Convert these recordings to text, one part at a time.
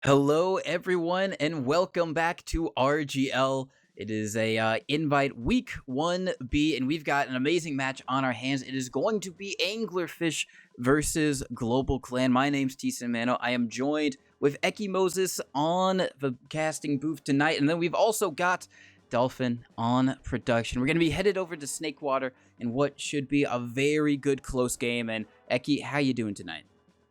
Hello, everyone, and welcome back to RGL. It is a invite week 1B, and we've got an amazing match on our hands. It is going to be Anglerfish versus GlobalClan. My name's Tisa Mano. I am joined with Eki Moses on the casting booth tonight, and then we've also got Dolphin on production. We're going to be headed over to Snakewater in what should be a very good close game. And Eki, how you doing tonight?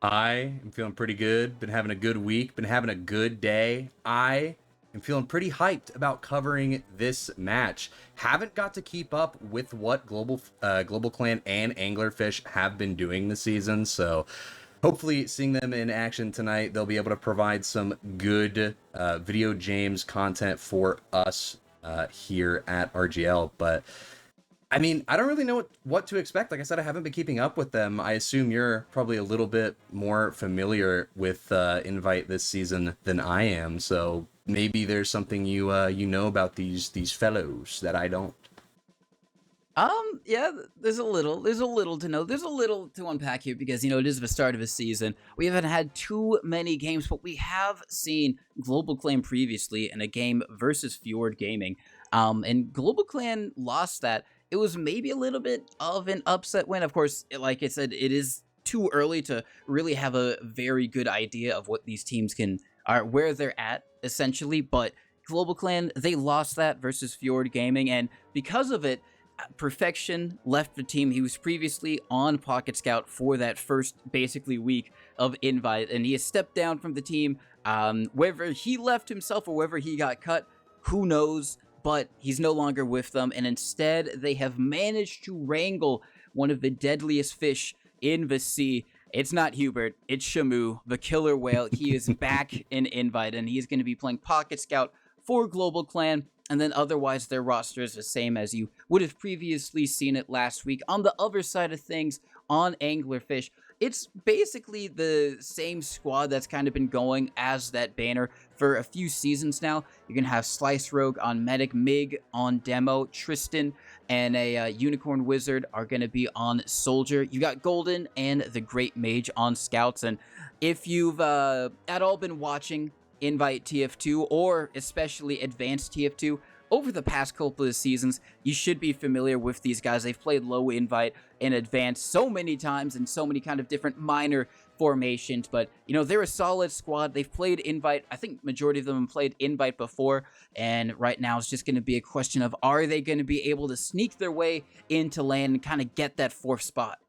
I am feeling pretty good. Been having a good week. Been having a good day. I am feeling pretty hyped about covering this match. Haven't got to keep up with what GlobalClan and Anglerfish have been doing this season, so hopefully seeing them in action tonight, they'll be able to provide some good video games content for us here at RGL. But I mean, I don't really know what to expect. Like I said, I haven't been keeping up with them. I assume you're probably a little bit more familiar with Invite this season than I am. So maybe there's something you know about these fellows that I don't. Yeah, there's a little to know. There's a little to unpack here because, it is the start of a season. We haven't had too many games, but we have seen GlobalClan previously in a game versus Fjord Gaming. And GlobalClan lost that. It was maybe a little bit of an upset win. Of course, like I said, it is too early to really have a very good idea of what these teams are, where they're at, essentially. But GlobalClan, they lost that versus Fjord Gaming, and because of it, Perfection left the team. He was previously on Pocket Scout for that first basically week of Invite, and he has stepped down from the team. Whether he left himself or whether he got cut, who knows, but he's no longer with them, and instead they have managed to wrangle one of the deadliest fish in the sea. It's not Hubert, it's Shamu, the killer whale. He is back in Invite, and he's going to be playing Pocket Scout for GlobalClan. And then otherwise, their roster is the same as you would have previously seen it last week. On the other side of things, on Anglerfish, it's basically the same squad that's kind of been going as that banner for a few seasons now. You're going to have Slice Rogue on Medic, Mig on Demo, Tristan and a Unicorn Wizard are going to be on Soldier. You got Golden and the Great Mage on Scouts. And if you've at all been watching Invite TF2 or especially Advanced TF2 over the past couple of seasons, you should be familiar with these guys. They've played low Invite and Advanced so many times in so many kind of different minor formations, but they're a solid squad. They've played Invite. I think majority of them have played Invite before, and right now it's just going to be a question of, are they going to be able to sneak their way into LAN and kind of get that fourth spot?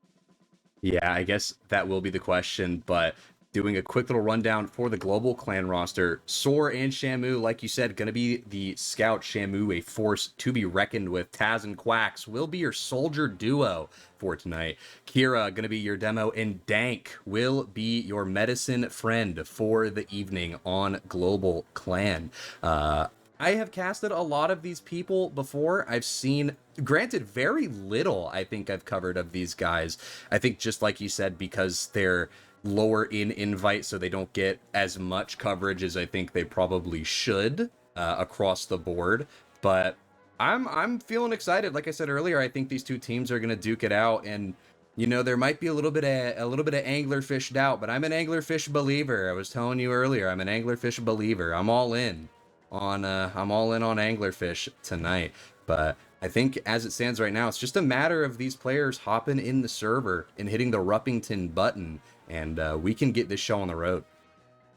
Yeah, I guess that will be the question, but doing a quick little rundown for the GlobalClan roster. Soar and Shamu, like you said, going to be the Scout. Shamu, a force to be reckoned with. Taz and Quacks will be your Soldier duo for tonight. Kira, going to be your Demo, and Dank will be your medicine friend for the evening on GlobalClan. I have casted a lot of these people before. I've seen, granted, very little I think I've covered of these guys. I think just like you said, because they're lower in Invite, so they don't get as much coverage as I think they probably should across the board. But I'm feeling excited. Like I said earlier, I think these two teams are gonna duke it out, and there might be a little bit of Anglerfish doubt, but I'm an Anglerfish believer. I was telling you earlier, I'm an Anglerfish believer. I'm all in on Anglerfish tonight. But I think as it stands right now, it's just a matter of these players hopping in the server and hitting the Ruppington button, and we can get this show on the road.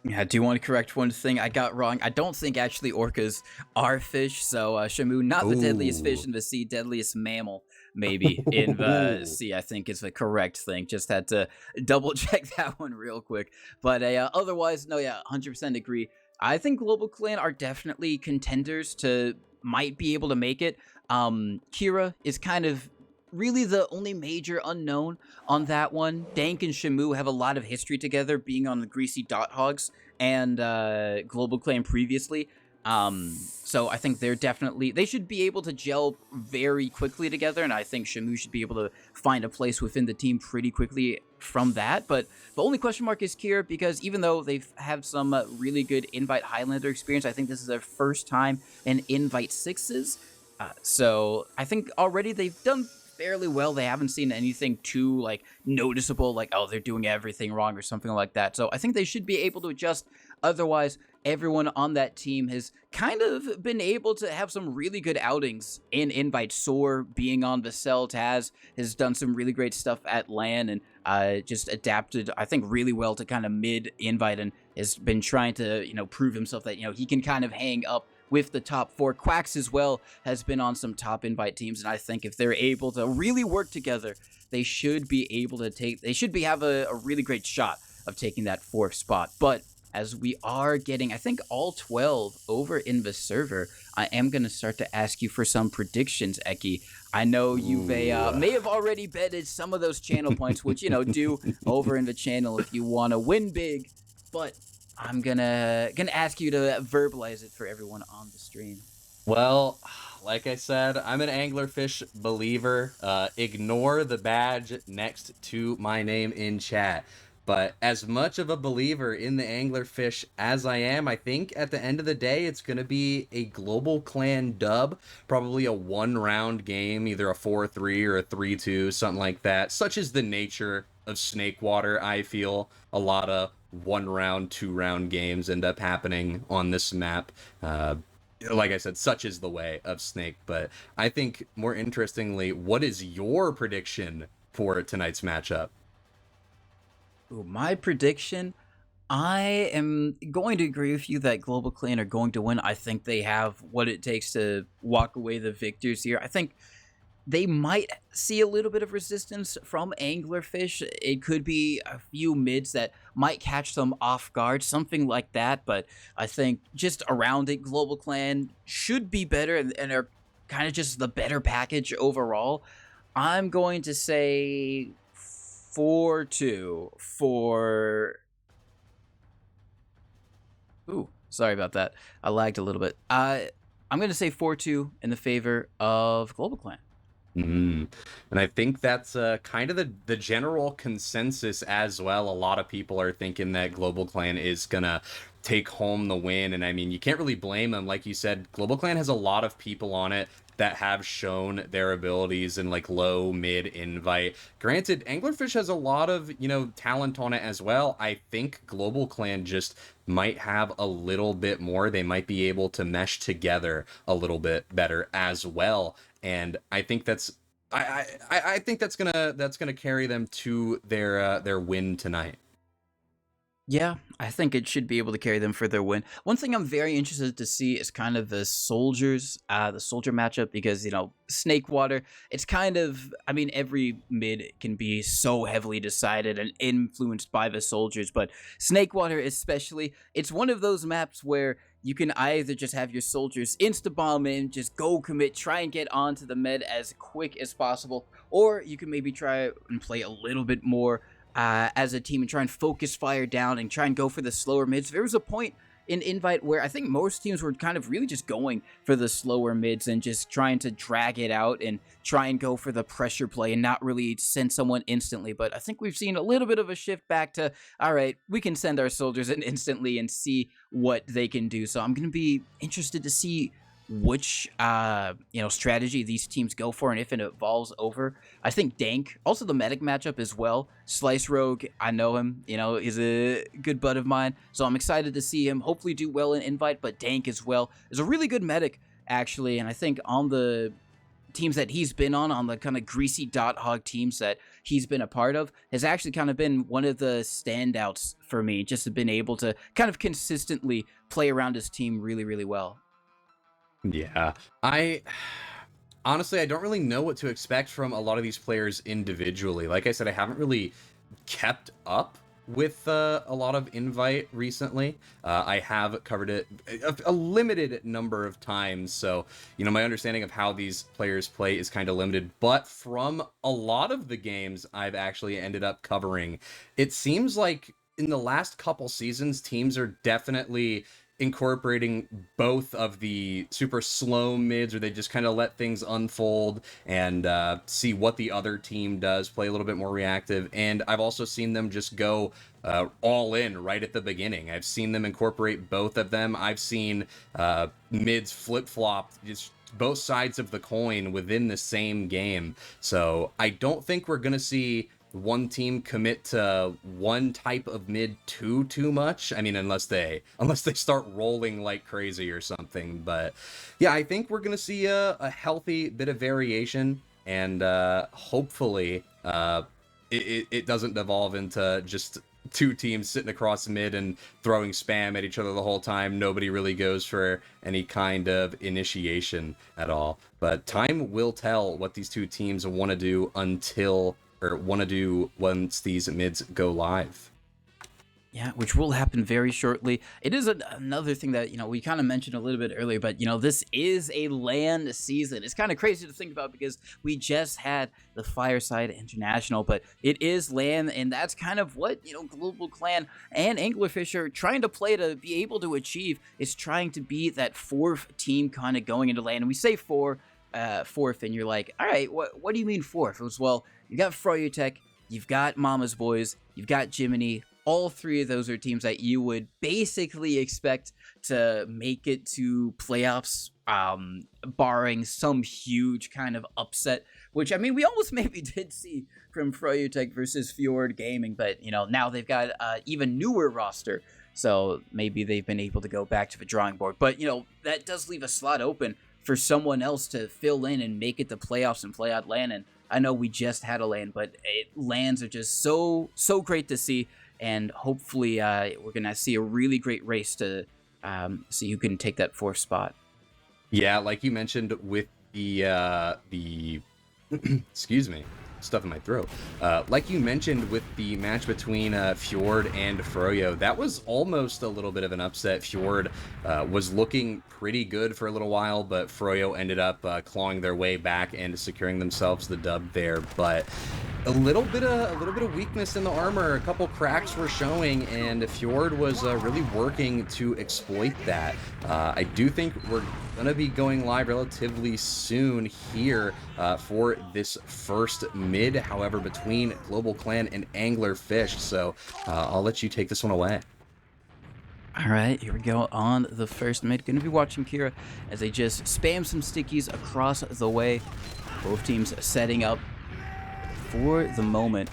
Yeah, I do want to correct one thing I got wrong. I don't think actually orcas are fish, so Shamu, not the deadliest fish in the sea, deadliest mammal maybe in the sea, I think is the correct thing. Just had to double check that one real quick. But otherwise, no, yeah, 100% agree. I think GlobalClan are definitely contenders to might be able to make it. Kira is kind of really the only major unknown on that one. Dank and Shamu have a lot of history together, being on the Greasy Dot Hogs and GlobalClan previously. So I think they should be able to gel very quickly together, and I think Shamu should be able to find a place within the team pretty quickly from that. But the only question mark is Kira, because even though they've had some really good Invite Highlander experience, I think this is their first time in Invite 6s. So I think already they've done fairly well. They haven't seen anything too noticeable, like, oh, they're doing everything wrong or something like that. So I think they should be able to adjust otherwise, everyone on that team has kind of been able to have some really good outings in Invite. Soar being on Vassell, Taz has done some really great stuff at LAN and just adapted, I think, really well to kind of mid Invite and has been trying to, prove himself that, he can kind of hang up with the top four. Quacks as well has been on some top Invite teams, and I think if they're able to really work together, they should be able to have a really great shot of taking that fourth spot. But as we are getting, I think, all 12 over in the server, I am going to start to ask you for some predictions, Eki. I know you may have already betted some of those channel points, which, do over in the channel if you want to win big, but I'm gonna ask you to verbalize it for everyone on the stream. Well, like I said, I'm an Anglerfish believer. Ignore the badge next to my name in chat. But as much of a believer in the Anglerfish as I am, I think at the end of the day, it's going to be a GlobalClan dub. Probably a one-round game, either a 4-3 or a 3-2, something like that. Such is the nature of Snakewater, I feel. A lot of one-round, two-round games end up happening on this map. Like I said, such is the way of Snake. But I think more interestingly, what is your prediction for tonight's matchup? Ooh, my prediction, I am going to agree with you that GlobalClan are going to win. I think they have what it takes to walk away the victors here. I think they might see a little bit of resistance from Anglerfish. It could be a few mids that might catch them off guard, something like that. But I think just around it, GlobalClan should be better and are kind of just the better package overall. I'm going to say 4-2 for... Ooh, sorry about that. I lagged a little bit. I'm going to say 4-2 in the favor of GlobalClan. And I think that's kind of the general consensus as well. A lot of people are thinking that GlobalClan is going to take home the win. And I mean, you can't really blame them. Like you said, GlobalClan has a lot of people on it that have shown their abilities in like low mid invite. Granted, Anglerfish has a lot of, talent on it as well. I think GlobalClan just might have a little bit more. They might be able to mesh together a little bit better as well. And I think I think that's gonna carry them to their win tonight. Yeah, I think it should be able to carry them for their win. One thing I'm very interested to see is kind of the soldier matchup, because, Snakewater, it's kind of, I mean, every mid can be so heavily decided and influenced by the soldiers, but Snakewater especially, it's one of those maps where you can either just have your soldiers insta-bomb in, just go commit, try and get onto the med as quick as possible, or you can maybe try and play a little bit more as a team and try and focus fire down and try and go for the slower mids. There was a point in Invite where I think most teams were kind of really just going for the slower mids and just trying to drag it out and try and go for the pressure play and not really send someone instantly. But I think we've seen a little bit of a shift back to, all right, we can send our soldiers in instantly and see what they can do. So I'm going to be interested to see which strategy these teams go for and if it evolves over. I think Dank, also the medic matchup as well. Slice Rogue, I know him, he's a good bud of mine, so I'm excited to see him hopefully do well in Invite. But Dank as well is a really good medic, actually, and I think on the teams that he's been on the kind of greasy dot hog teams that he's been a part of, has actually kind of been one of the standouts for me, just have been able to kind of consistently play around his team really, really well. Yeah, I honestly, I don't really know what to expect from a lot of these players individually. Like I said, I haven't really kept up with a lot of Invite recently. I have covered it a limited number of times, so my understanding of how these players play is kind of limited. But from a lot of the games I've actually ended up covering, it seems like in the last couple seasons, teams are definitely incorporating both of the super slow mids, or they just kind of let things unfold and see what the other team does, play a little bit more reactive. And I've also seen them just go all in right at the beginning. I've seen them incorporate both of them. I've seen mids flip-flop, just both sides of the coin within the same game. So I don't think we're going to see one team commit to one type of mid too much. I mean, unless they start rolling like crazy or something. But yeah, I think we're gonna see a healthy bit of variation, and hopefully it doesn't devolve into just two teams sitting across mid and throwing spam at each other the whole time. Nobody really goes for any kind of initiation at all. But time will tell what these two teams want to do once these mids go live. Yeah, which will happen very shortly. It is another thing that, we kind of mentioned a little bit earlier, but, this is a LAN season. It's kind of crazy to think about because we just had the Fireside International, but it is LAN, and that's kind of what, GlobalClan and Anglerfish are trying to play to be able to achieve, is trying to be that fourth team kind of going into LAN. And we say fourth, and you're like, all right, what do you mean fourth? It was, well, you got Froyotech, you've got Mama's Boys, you've got Jiminy. All three of those are teams that you would basically expect to make it to playoffs, barring some huge kind of upset, which, I mean, we almost maybe did see from Froyotech versus Fjord Gaming, but, now they've got an even newer roster, so maybe they've been able to go back to the drawing board. But, that does leave a slot open for someone else to fill in and make it to playoffs and play out LAN. And I know we just had a LAN, but LANs are just so great to see. And hopefully we're going to see a really great race to see who can take that fourth spot. Yeah, like you mentioned with the excuse me, stuff in my throat. Like you mentioned with the match between Fjord and Froyo, that was almost a little bit of an upset. Fjord was looking pretty good for a little while, but Froyo ended up clawing their way back and securing themselves the dub there. But a little bit of weakness in the armor, a couple cracks were showing, and Fjord was really working to exploit that. I do think we're gonna be going live relatively soon here for this first mid, however, between GlobalClan and Anglerfish. So I'll let you take this one away. All right, here we go on the first mid. Going to be watching Kira as they just spam some stickies across the way. Both teams setting up for the moment.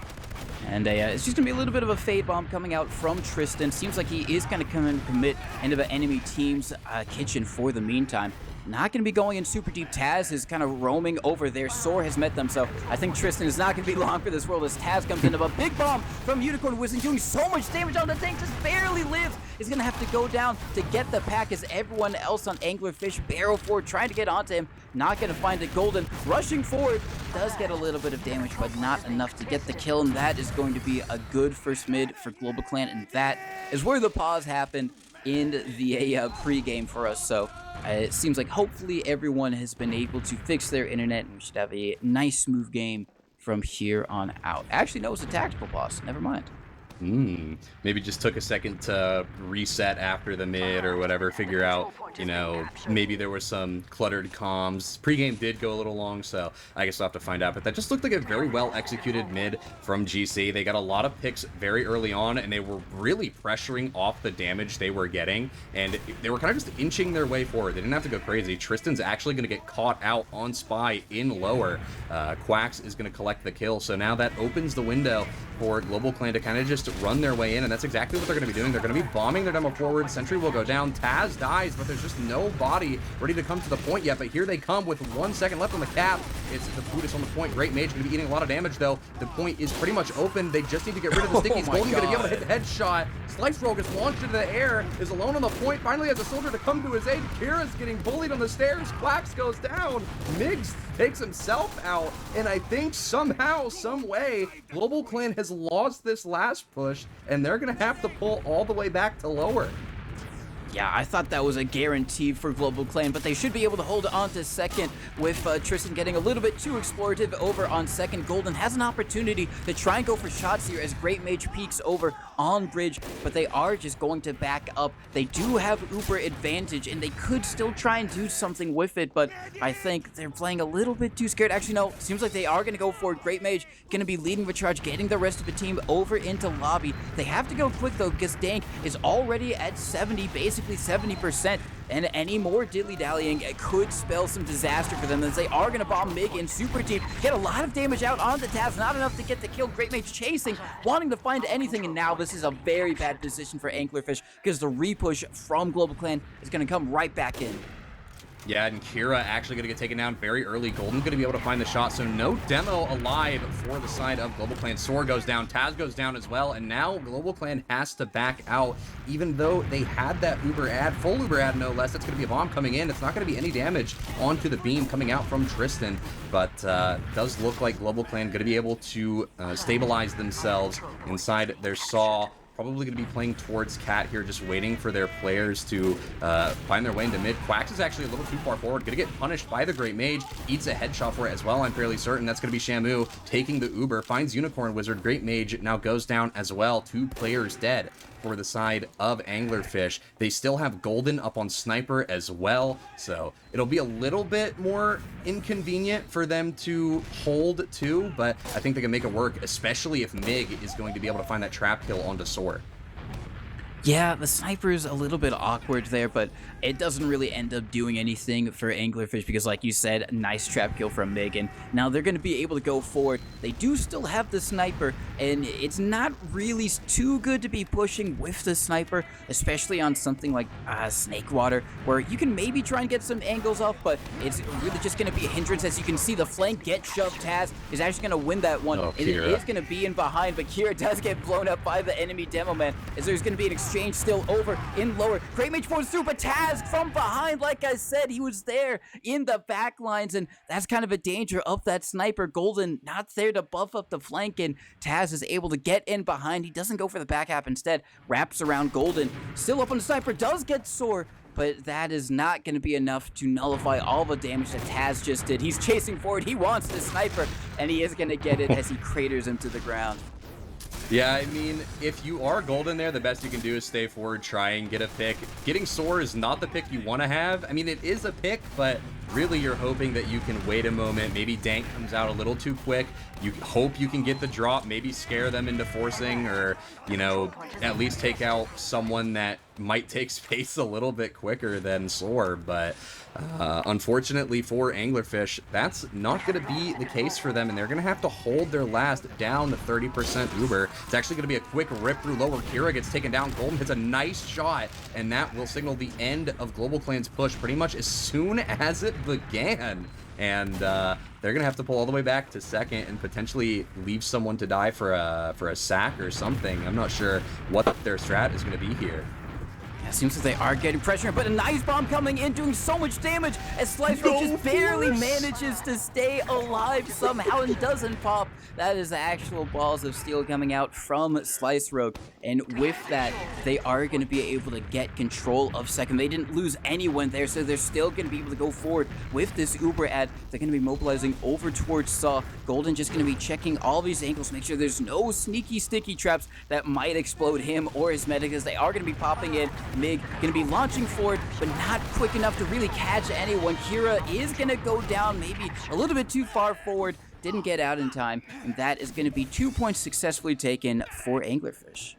And it's just going to be a little bit of a fade bomb coming out from Tristan. Seems like he is going to come and commit into the enemy team's kitchen for the meantime. Not going to be going in super deep. Taz is kind of roaming over there. Soar has met them, so I think Tristan is not going to be long for this world as Taz comes into a big bomb from Unicorn Wizard, doing so much damage on the tank, just barely lives. Is going to have to go down to get the pack as everyone else on Anglerfish barrel forward, trying to get onto him. Not going to find it. Golden rushing forward, does get a little bit of damage, but not enough to get the kill, and that is going to be a good first mid for GlobalClan, and that is where the pause happened in the pre-game for us. So it seems like hopefully everyone has been able to fix their internet, and we should have a nice smooth game from here on out. Actually, no, it's a tactical pause. Never mind. Maybe just took a second to reset after the mid or whatever, figure out, maybe there was some cluttered comms. Pre-game did go a little long, so I guess I'll have to find out. But that just looked like a very well executed mid from GC. They got a lot of picks very early on, and they were really pressuring off the damage they were getting, and they were kind of just inching their way forward. They didn't have to go crazy. Tristan's actually going to get caught out on Spy in lower. Quacks is going to collect the kill, so now that opens the window for GlobalClan to kind of just run their way in, and that's exactly what they're going to be doing. They're going to be bombing their demo forward. Sentry will go down. Taz dies, but there's just no body ready to come to the point yet. But here they come with 1 second left on the cap. It's the Buddhist on the point. Great Mage going to be eating a lot of damage, though. The point is pretty much open. They just need to get rid of the stickies. Golden going to be able to hit the headshot. Slice Roll gets launched into the air, is alone on the point. Finally has a soldier to come to his aid. Kira's getting bullied on the stairs. Quacks goes down. Migs takes himself out, and I think somehow, some way, GlobalClan has lost this last push, and they're going to have to pull all the way back to lower. Yeah, I thought that was a guarantee for GlobalClan, but they should be able to hold on to second with Tristan getting a little bit too explorative over on second. Golden has an opportunity to try and go for shots here as Great Mage peeks over on bridge, but they are just going to back up. They do have Uber advantage, and they could still try and do something with it, but I think they're playing a little bit too scared. Actually, no, seems like they are going to go for it. Great Mage going to be leading the charge, getting the rest of the team over into lobby. They have to go quick, though, because Dank is already at 70, basically 70%. and any more dilly-dallying could spell some disaster for them, as they are going to bomb Mig in super deep, get a lot of damage out on the Taz, not enough to get the kill. Great Mage chasing, wanting to find anything, and now this is a very bad position for Anglerfish, because the repush from GlobalClan is going to come right back in. Yeah, and Kira actually going to get taken down very early. Golden's going to be able to find the shot, so no demo alive for the side of GlobalClan. Soar goes down, Taz goes down as well, and now GlobalClan has to back out, even though they had that Uber ad, full Uber ad no less. That's going to be a bomb coming in. It's not going to be any damage onto the beam coming out from Tristan, but does look like GlobalClan going to be able to stabilize themselves inside their Saw. Probably going to be playing towards Cat here, just waiting for their players to find their way into mid. Quax is actually a little too far forward. Going to get punished by the Great Mage. Eats a headshot for it as well, I'm fairly certain. That's going to be Shamu taking the Uber. Finds Unicorn Wizard. Great Mage now goes down as well. 2 players dead for the side of Anglerfish. They still have Golden up on Sniper as well, so it'll be a little bit more inconvenient for them to hold too, but I think they can make it work, especially if Mig is going to be able to find that trap kill onto Soar. Yeah, the Sniper's a little bit awkward there, but it doesn't really end up doing anything for Anglerfish because, like you said, nice trap kill from Mig, and now they're going to be able to go forward. They do still have the Sniper, and it's not really too good to be pushing with the Sniper, especially on something like Snake Water, where you can maybe try and get some angles off, but it's really just going to be a hindrance. As you can see, the flank get shoved. Taz is actually going to win that one. It is going to be in behind, but Kira does get blown up by the enemy Demo Man, as there's going to be an exchange still over in lower. Great Mage forces through, but Taz from behind, like I said, he was there in the back lines, and that's kind of a danger of that Sniper. Golden not there to buff up the flank, and Taz is able to get in behind. He doesn't go for the back half, instead wraps around Golden. Still up on the Sniper, does get Soar, but that is not going to be enough to nullify all the damage that Taz just did. He's chasing forward, he wants the Sniper, and he is going to get it as he craters him to the ground. Yeah, I mean, if you are Golden there, the best you can do is stay forward, try and get a pick. Getting Soar is not the pick you want to have. I mean, it is a pick, but really you're hoping that you can wait a moment. Maybe Dank comes out a little too quick. You hope you can get the drop, maybe scare them into forcing, or, you know, at least take out someone that might take space a little bit quicker than Soar. But unfortunately for Anglerfish, that's not going to be the case for them, and they're going to have to hold their last down to 30% Uber. It's actually going to be a quick rip through lower. Kira gets taken down. Golden hits a nice shot, and that will signal the end of GlobalClan's push pretty much as soon as it began. And they're going to have to pull all the way back to second and potentially leave someone to die for a sack or something. I'm not sure what their strat is going to be here. Yeah, seems like they are getting pressure, but a nice bomb coming in, doing so much damage as Slice Roach just barely manages to stay alive somehow and doesn't pop. That is actual balls of steel coming out from Slice Rogue, and with that, they are going to be able to get control of second. They didn't lose anyone there, so they're still going to be able to go forward with this Uber ad. They're going to be mobilizing over towards Saw. Golden just going to be checking all these angles, make sure there's no sneaky sticky traps that might explode him or his medic, as they are going to be popping in. Mig going to be launching forward, but not quick enough to really catch anyone. Kira is going to go down maybe a little bit too far forward. Didn't get out in time, and that is going to be 2 points successfully taken for Anglerfish.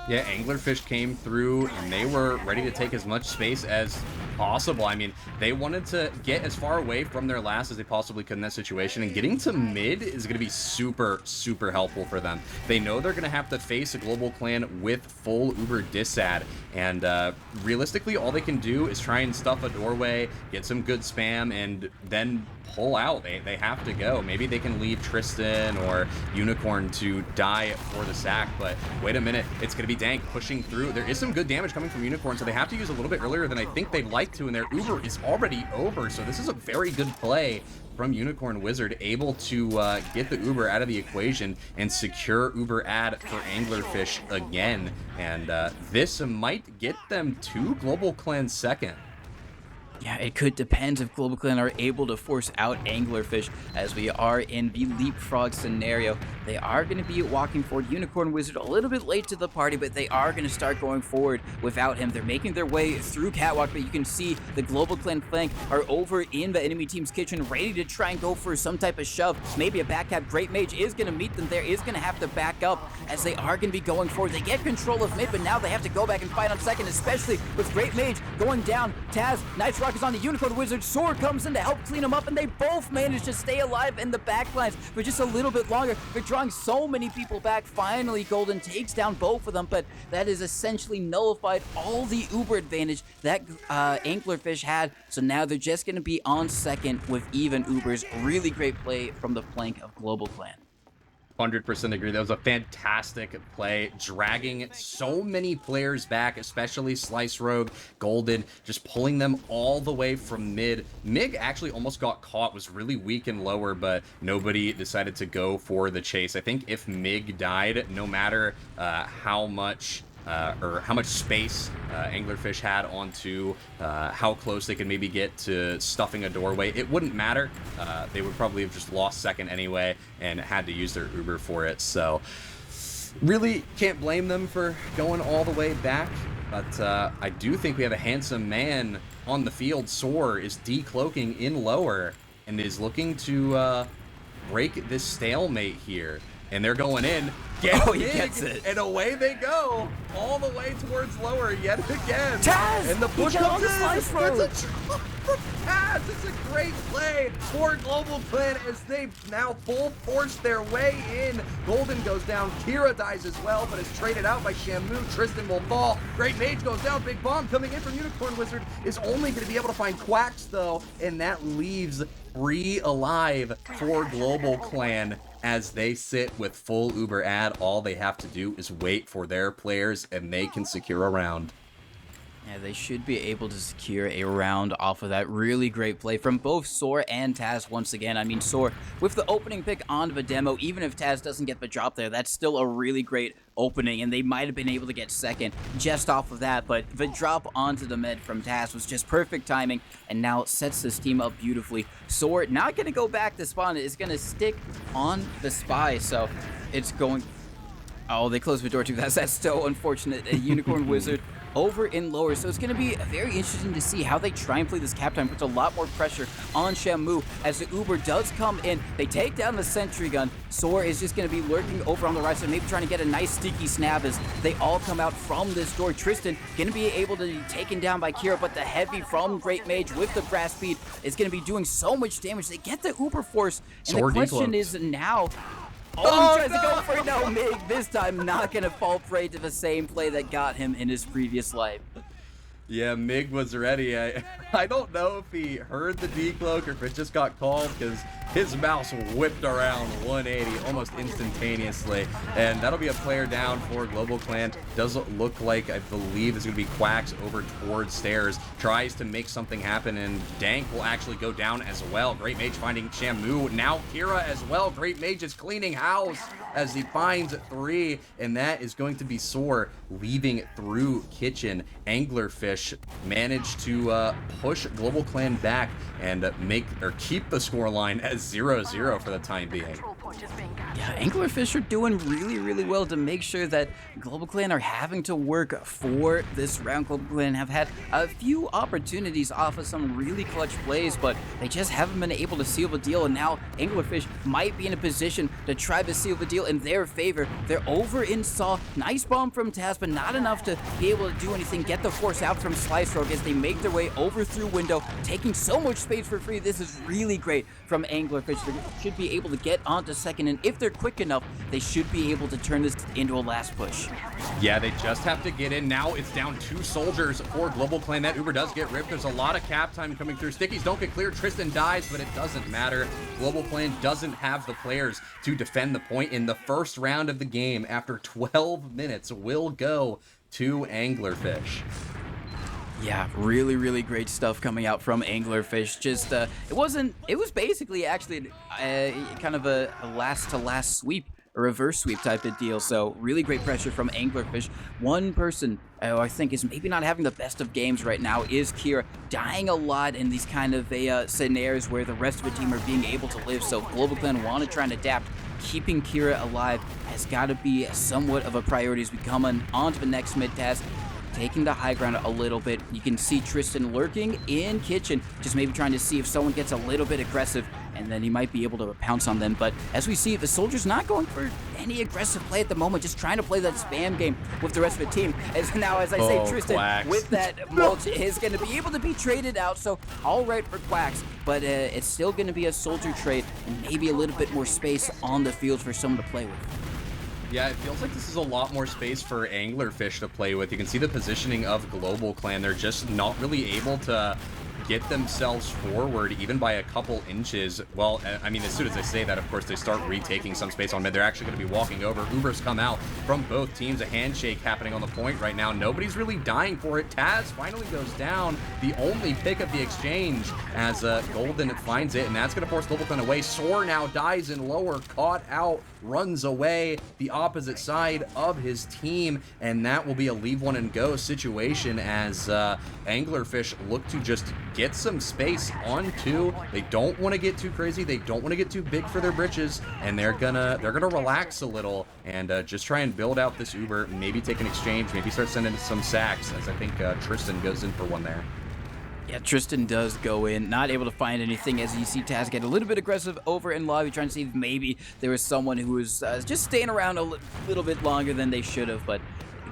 Yeah, Anglerfish came through, and they were ready to take as much space as possible. I mean, they wanted to get as far away from their last as they possibly could in that situation, and getting to mid is going to be super, super helpful for them. They know they're going to have to face a GlobalClan with full Uber disad, and realistically, all they can do is try and stuff a doorway, get some good spam, and then pull out. They have to go. Maybe they can leave Tristan or Unicorn to die for the sack, but wait a minute, it's going to be Dank pushing through. There is some good damage coming from Unicorn, so they have to use a little bit earlier than I think they'd like to, and their Uber is already over, so this is a very good play from Unicorn Wizard, able to get the Uber out of the equation and secure Uber ad for Anglerfish again, and this might get them to GlobalClan second. Yeah, it could depend if GlobalClan are able to force out Anglerfish, as we are in the leapfrog scenario. They are going to be walking forward. Unicorn Wizard a little bit late to the party, but they are going to start going forward without him. They're making their way through Catwalk, but you can see the GlobalClan flank are over in the enemy team's kitchen, ready to try and go for some type of shove. Maybe a backcap. Great Mage is going to meet them there, is going to have to back up as they are going to be going forward. They get control of mid, but now they have to go back and fight on second, especially with Great Mage going down. Taz, nice rock is on the Unicorn Wizard. Sword comes in to help clean him up, and they both manage to stay alive in the backlines for just a little bit longer. They're drawing so many people back. Finally, Golden takes down both of them, but that is essentially nullified all the Uber advantage that Anglerfish had. So now they're just going to be on second with even Ubers. Really great play from the flank of GlobalClan. 100% agree. That was a fantastic play, dragging so many players back, especially Slice Rogue, Golden, just pulling them all the way from mid. Mig actually almost got caught, was really weak and lower, but nobody decided to go for the chase. I think if Mig died, no matter how much space Anglerfish had onto how close they could maybe get to stuffing a doorway, it wouldn't matter. They would probably have just lost second anyway and had to use their Uber for it. So really can't blame them for going all the way back. But I do think we have a handsome man on the field. Soar is decloaking in lower and is looking to break this stalemate here. And they're going in. He gets it. And away they go. All the way towards lower yet again. Taz! And the push comes in. Slice That's a drop from Taz. It's a great play for GlobalClan as they now full force their way in. Golden goes down. Kira dies as well, but is traded out by Shamu. Tristan will fall. Great Mage goes down. Big Bomb coming in from Unicorn Wizard is only going to be able to find Quacks, though. And that leaves 3 alive for GlobalClan. As they sit with full Uber ad, all they have to do is wait for their players and they can secure a round. Yeah, they should be able to secure a round off of that really great play from both Soar and Taz once again. I mean, Soar with the opening pick on the demo, even if Taz doesn't get the drop there, that's still a really great opening, and they might have been able to get second just off of that, but the drop onto the mid from Taz was just perfect timing, and now sets this team up beautifully. Soar not going to go back to spawn, it's going to stick on the spy, so it's going... Oh, they closed the door too. That's so unfortunate. A Unicorn Wizard over in lower, so it's going to be very interesting to see how they try and play this cap time. Puts a lot more pressure on Shamu as the Uber does come in. They take down the sentry gun. Soar is just going to be lurking over on the right side, maybe trying to get a nice sneaky snap as they all come out from this door. Tristan going to be able to be taken down by Kira, but the heavy from Great Mage with the brass speed is going to be doing so much damage. They get the Uber force, and the question is now... Oh, he tries to go for it. No, Mig this time not going to fall prey to the same play that got him in his previous life. Yeah, Mig was ready. I don't know if he heard the decloak or if it just got called, because his mouse whipped around 180 almost instantaneously. And that'll be a player down for GlobalClan. Doesn't look like, I believe, there's going to be Quacks over towards stairs. Tries to make something happen, and Dank will actually go down as well. Great Mage finding Shamu. Now Kira as well. Great Mage is cleaning house as he finds 3, and that is going to be Soar leaving through kitchen. Anglerfish managed to push GlobalClan back and keep the scoreline at 0-0 for the time being. Yeah, Anglerfish are doing really, really well to make sure that GlobalClan are having to work for this round. GlobalClan have had a few opportunities off of some really clutch plays, but they just haven't been able to seal the deal, and now Anglerfish might be in a position to try to seal the deal in their favor. They're over in Saw. Nice bomb from Taz, but not enough to be able to do anything. Get the force out from Slice Rogue as they make their way over through window, taking so much space for free. This is really great from Anglerfish. They should be able to get onto second, and if they're quick enough, they should be able to turn this into a last push. Yeah, they just have to get in. Now it's down 2 soldiers for GlobalClan. That Uber does get ripped. There's a lot of cap time coming through. Stickies don't get clear. Tristan dies, but it doesn't matter. GlobalClan doesn't have the players to defend the point in the first round of the game. After 12 minutes, will go to Anglerfish. Yeah, really, really great stuff coming out from Anglerfish. Just, it was basically actually kind of a last-to-last sweep a reverse sweep type of deal. So really great pressure from Anglerfish. One person who I think is maybe not having the best of games right now is Kira, dying a lot in these kind of scenarios where the rest of the team are being able to live. So GlobalClan want to try and adapt. Keeping Kira alive has got to be somewhat of a priority as we come on to the next mid task. Taking the high ground a little bit. You can see Tristan lurking in kitchen, just maybe trying to see if someone gets a little bit aggressive, and then he might be able to pounce on them. But as we see, the soldier's not going for any aggressive play at the moment, just trying to play that spam game with the rest of the team. As now, as I say, Tristan, Quacks. with that mulch, is going to be able to be traded out, so all right for Quacks, but it's still going to be a soldier trade, and maybe a little bit more space on the field for someone to play with. Yeah, it feels like this is a lot more space for Anglerfish to play with. You can see the positioning of GlobalClan. They're just not really able to get themselves forward even by a couple inches. Well, I mean, as soon as I say that, of course, they start retaking some space on mid. They're actually going to be walking over. Ubers come out from both teams. A handshake happening on the point right now. Nobody's really dying for it. Taz finally goes down. The only pick of the exchange as Golden finds it, and that's going to force GlobalClan away. Soar now dies in lower, caught out, runs away the opposite side of his team, and that will be a leave one and go situation as Anglerfish look to just get some space on two. They don't want to get too crazy. They don't want to get too big for their britches, and they're gonna relax a little and just try and build out this Uber. Maybe take an exchange. Maybe start sending some sacks, as I think Tristan goes in for one there. Yeah, Tristan does go in, not able to find anything as you see Taz get a little bit aggressive over in lobby, trying to see if maybe there was someone who was just staying around a little bit longer than they should have, but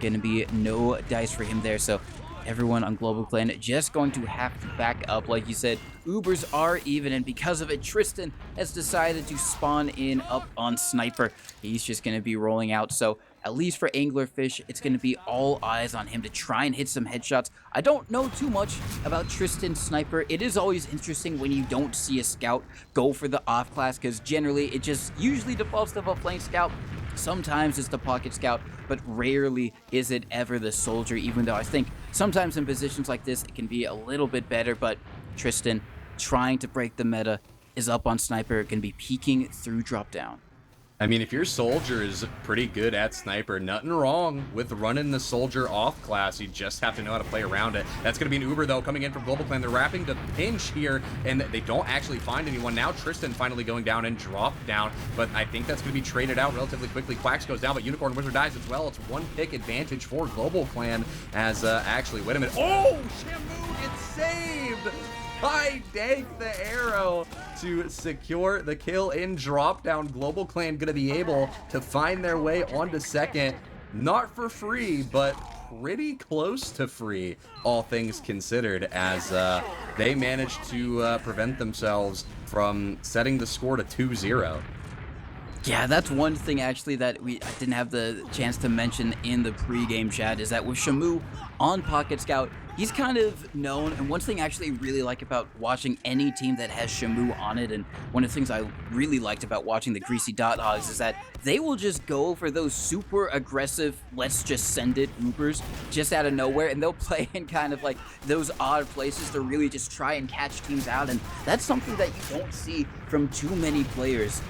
gonna be no dice for him there. So everyone on GlobalClan just going to have to back up. Like you said, Ubers are even, and because of it, Tristan has decided to spawn in up on Sniper. He's just going to be rolling out, so at least for Anglerfish, it's going to be all eyes on him to try and hit some headshots. I don't know too much about Tristan Sniper. It is always interesting when you don't see a scout go for the off class, because generally it just usually defaults to a flank scout. Sometimes it's the pocket scout, but rarely is it ever the soldier, even though I think sometimes in positions like this, it can be a little bit better. But Tristan, trying to break the meta, is up on Sniper, can be peeking through drop down. I mean, if your soldier is pretty good at Sniper, nothing wrong with running the soldier off class. You just have to know how to play around it. That's going to be an Uber, though, coming in from GlobalClan. They're wrapping the pinch here, and they don't actually find anyone. Now Tristan finally going down and dropped down, but I think that's going to be traded out relatively quickly. Quacks goes down, but Unicorn Wizard dies as well. It's one pick advantage for GlobalClan as, actually, wait a minute. Oh, Shamu gets saved by Dank the Arrow to secure the kill in drop down. GlobalClan gonna be able to find their way onto second, not for free, but pretty close to free, all things considered, as they managed to prevent themselves from setting the score to 2-0. Yeah, that's one thing actually that I didn't have the chance to mention in the pre-game chat, is that with Shamu on Pocket Scout, he's kind of known, and one thing I actually really like about watching any team that has Shamu on it, and one of the things I really liked about watching the Greasy Dot Hogs, is that they will just go for those super aggressive, let's just send it Ubers just out of nowhere, and they'll play in kind of like those odd places to really just try and catch teams out, and that's something that you don't see from too many players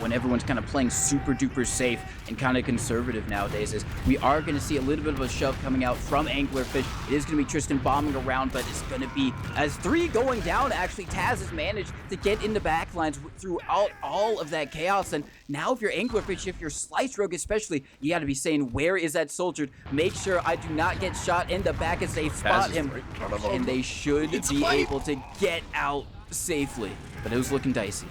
when everyone's kind of playing super duper safe and kind of conservative nowadays. Is we are going to see a little bit of a shove coming out from Anglerfish. It is going to be Tristan bombing around, but it's going to be, as 3 going down, actually Taz has managed to get in the backlines throughout all of that chaos, and now if you're Anglerfish, if you're Slice Rogue especially, you got to be saying, where is that soldier? Make sure I do not get shot in the back as they spot him, and they should be able to get out safely, but it was looking dicey.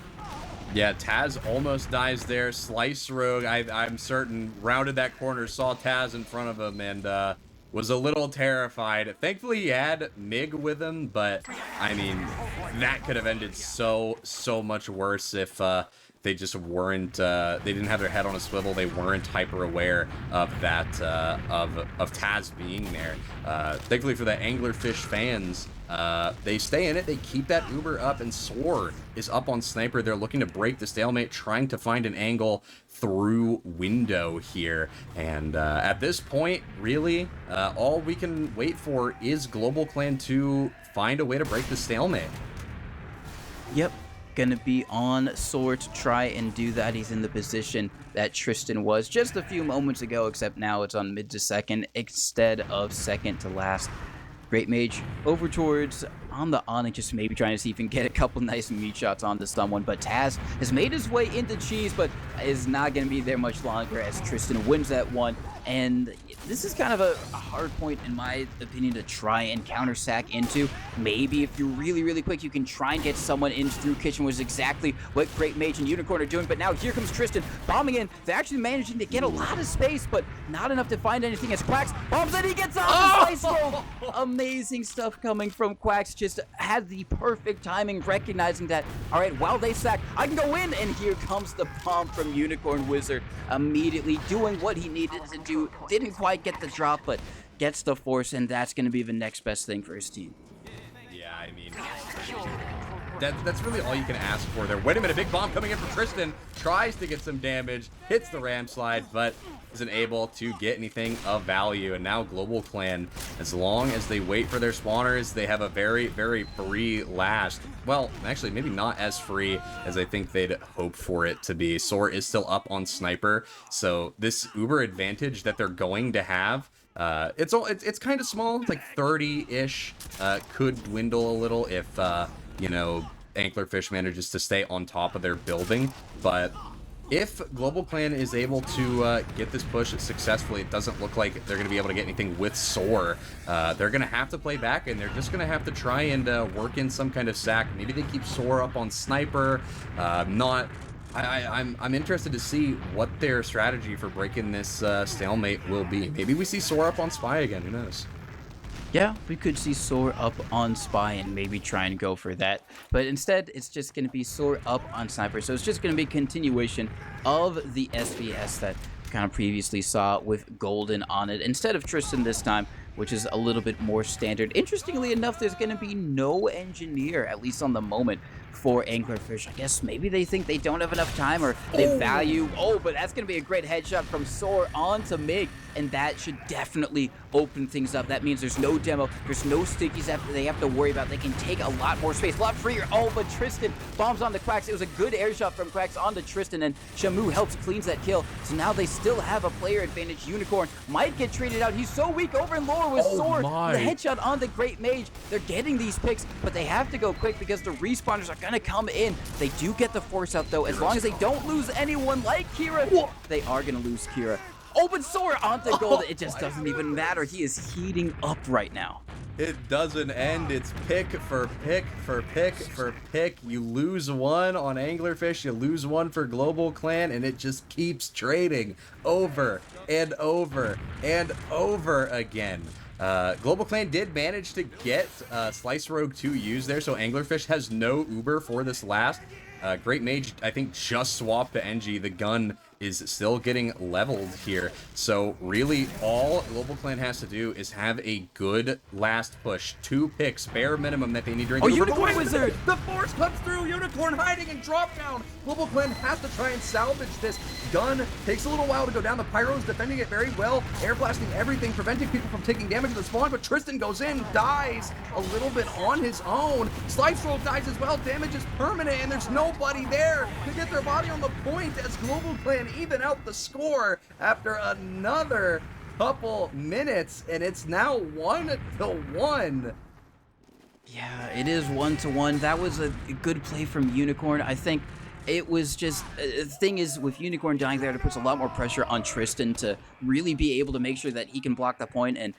Yeah, Taz almost dies there. Slice Rogue, I'm certain, rounded that corner, saw Taz in front of him, and was a little terrified. Thankfully, he had Mig with him, but, I mean, that could have ended so much worse if they just weren't, they didn't have their head on a swivel. They weren't hyper aware of that, of Taz being there. Thankfully for the Anglerfish fans, they stay in it, they keep that Uber up, and Soar is up on Sniper. They're looking to break the stalemate, trying to find an angle through window here. And at this point, really, all we can wait for is GlobalClan to find a way to break the stalemate. Yep. gonna be on Soar to try and do that. He's in the position that Tristan was just a few moments ago, except now it's on mid to second instead of second to last. Great Mage over towards on the Onyx, just maybe trying to see if he can get a couple nice meat shots onto someone. But Taz has made his way into Cheese, but is not going to be there much longer as Tristan wins that one. And this is kind of a hard point, in my opinion, to try and counter sack into. Maybe if you're really, really quick, you can try and get someone in through Kitchen, which is exactly what Great Mage and Unicorn are doing. But now here comes Tristan bombing in. They're actually managing to get a lot of space, but not enough to find anything as Quacks bombs in. He gets off the slice roll. Amazing stuff coming from Quacks. Just had the perfect timing, recognizing that, all right, while they sack, I can go in. And here comes the bomb from Unicorn Wizard, immediately doing what he needed to do. Didn't quite get the drop, but gets the force, and that's going to be the next best thing for his team. Yeah, I mean, that's really all you can ask for there. Wait a minute, big bomb coming in from Tristan. Tries to get some damage, hits the ram slide, but isn't able to get anything of value. And now GlobalClan, as long as they wait for their spawners, they have a very, very free last. Well, actually, maybe not as free as I think they'd hope for it to be. Soar is still up on Sniper, so this Uber advantage that they're going to have, it's kind of small. It's like 30-ish. Could dwindle a little if you know, Anglerfish manages to stay on top of their building. But if GlobalClan is able to get this push successfully, it doesn't look like they're going to be able to get anything with Soar. They're going to have to play back, and they're just going to have to try and work in some kind of sack. Maybe they keep Soar up on Sniper. I'm interested to see what their strategy for breaking this stalemate will be. Maybe we see Soar up on Spy again. Who knows? Yeah, we could see Soar up on Spy and maybe try and go for that. But instead, it's just going to be Soar up on Sniper. So it's just going to be a continuation of the SBS that we kind of previously saw with Golden on it. Instead of Tristan this time, which is a little bit more standard. Interestingly enough, there's going to be no Engineer, at least on the moment, for Anglerfish. I guess maybe they think they don't have enough time, or they value... Oh, but that's going to be a great headshot from Soar onto Mig, and that should definitely open things up. That means there's no demo, there's no stickies that they have to worry about. They can take a lot more space, a lot freer. Oh, but Tristan bombs onto Quacks. It was a good air shot from Quacks onto Tristan, and Shamu helps cleans that kill. So now they still have a player advantage. Unicorn might get traded out. He's so weak over in lower with Soar. The headshot on the Great Mage. They're getting these picks, but they have to go quick because the respawners are going to come in. They do get the force out, though. As long as they don't lose anyone like Kira, they are going to lose Kira. Open Soar onto Gold. It just doesn't even matter. He is heating up right now. It doesn't end. It's pick for pick for pick for pick. You lose one on Anglerfish, you lose one for GlobalClan, and it just keeps trading over and over and over again. GlobalClan did manage to get Slice Rogue 2 used there, so Anglerfish has no Uber for this last. Great Mage, I think, just swapped to NG. The gun is still getting leveled here. So really all GlobalClan has to do is have a good last push. 2 picks, bare minimum that they need during the Unicorn Wizard! The force comes through, Unicorn hiding in drop down. GlobalClan has to try and salvage this. Gun takes a little while to go down. The Pyro's defending it very well, air blasting everything, preventing people from taking damage to the spawn, but Tristan goes in, dies a little bit on his own. Slice Roll dies as well, damage is permanent, and there's nobody there to get their body on the point as GlobalClan even out the score after another couple minutes, and it's now 1-1. Yeah, it is 1-1. That was a good play from Unicorn. I think it was just, the thing is, with Unicorn dying there, it puts a lot more pressure on Tristan to really be able to make sure that he can block the point, and